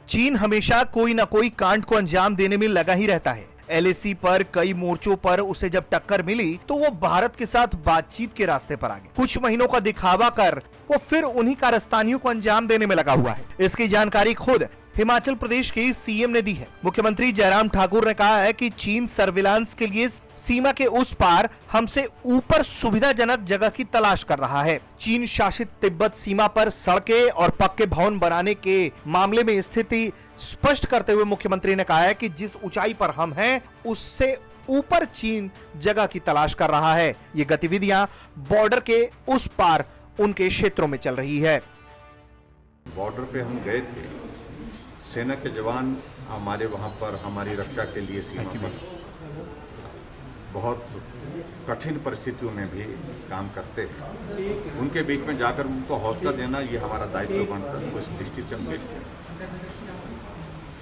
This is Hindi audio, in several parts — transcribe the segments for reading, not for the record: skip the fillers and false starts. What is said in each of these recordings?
चीन हमेशा कोई न कोई कांड को अंजाम देने में लगा ही रहता है। एलएसी पर कई मोर्चों पर उसे जब टक्कर मिली तो वो भारत के साथ बातचीत के रास्ते पर आ गया। कुछ महीनों का दिखावा कर वो फिर उन्हीं कारस्तानियों को अंजाम देने में लगा हुआ है। इसकी जानकारी खुद हिमाचल प्रदेश के सीएम ने दी है। मुख्यमंत्री जयराम ठाकुर ने कहा है कि चीन सर्विलांस के लिए सीमा के उस पार हमसे ऊपर सुविधाजनक जगह की तलाश कर रहा है। चीन शासित तिब्बत सीमा पर सड़कें और पक्के भवन बनाने के मामले में स्थिति स्पष्ट करते हुए मुख्यमंत्री ने कहा है कि जिस ऊंचाई पर हम हैं उससे ऊपर चीन जगह की तलाश कर रहा है। ये गतिविधियां बॉर्डर के उस पार उनके क्षेत्रों में चल रही है। बॉर्डर पे हम गए थे, सेना के जवान हमारे वहाँ पर हमारी रक्षा के लिए सीमा पर बहुत कठिन परिस्थितियों में भी काम करते हैं। उनके बीच में जाकर उनको हौसला देना ये हमारा दायित्व बनता है। उस दृष्टि से हम देखते हैं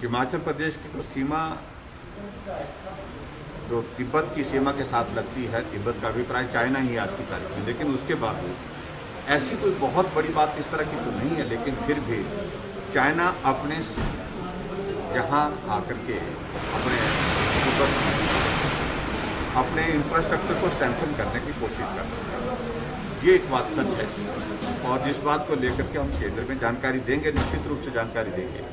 हिमाचल प्रदेश की तो सीमा जो तिब्बत की सीमा के साथ लगती है, तिब्बत का अभिप्राय चाइना ही आज की तारीख में, लेकिन उसके बाद ऐसी कोई बहुत बड़ी बात इस तरह की तो नहीं है। लेकिन फिर भी चाइना अपने यहाँ आकर के अपने इंफ्रास्ट्रक्चर को स्ट्रेंथन करने की कोशिश कर रहे हैं। ये एक बात सच है और जिस बात को लेकर के हम केंद्र में जानकारी देंगे, निश्चित रूप से जानकारी देंगे।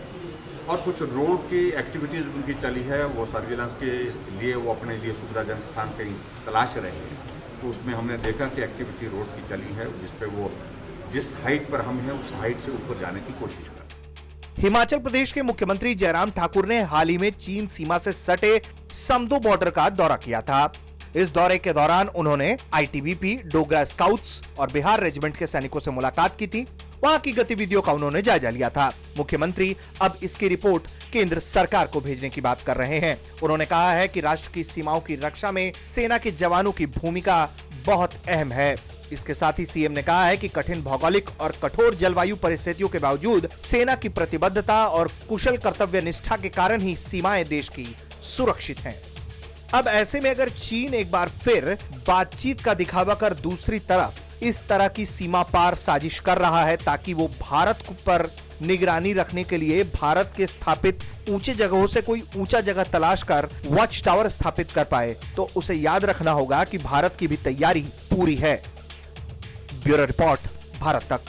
और कुछ रोड की एक्टिविटीज़ उनकी चली है, वो सर्विलांस के लिए वो अपने लिए सुविधाजनक स्थान कहीं तलाश रहे हैं। तो उसमें हमने देखा कि एक्टिविटी रोड की चली है जिसपे वो जिस हाइट पर हम हैं उस हाइट से ऊपर जाने की कोशिश कर रहे हैं। हिमाचल प्रदेश के मुख्यमंत्री जयराम ठाकुर ने हाल ही में चीन सीमा से सटे समदो बॉर्डर का दौरा किया था। इस दौरे के दौरान उन्होंने आईटीबीपी, डोगरा स्काउट्स और बिहार रेजिमेंट के सैनिकों से मुलाकात की थी। वहां की गतिविधियों का उन्होंने जायजा लिया था। मुख्यमंत्री अब इसकी रिपोर्ट केंद्र सरकार को भेजने की बात कर रहे हैं। उन्होंने कहा है कि राष्ट्र की सीमाओं की रक्षा में सेना के जवानों की भूमिका बहुत अहम है। इसके साथ ही सीएम ने कहा है कि कठिन भौगोलिक और कठोर जलवायु परिस्थितियों के बावजूद सेना की प्रतिबद्धता और कुशल कर्तव्य निष्ठा के कारण ही सीमाएं देश की सुरक्षित हैं। अब ऐसे में अगर चीन एक बार फिर बातचीत का दिखावा कर दूसरी तरफ इस तरह की सीमा पार साजिश कर रहा है ताकि वो भारत पर निगरानी रखने के लिए भारत के स्थापित ऊंचे जगहों से कोई ऊंचा जगह तलाश कर वॉच टावर स्थापित कर पाए, तो उसे याद रखना होगा कि भारत की भी तैयारी पूरी है। ब्यूरो रिपोर्ट, भारत तक।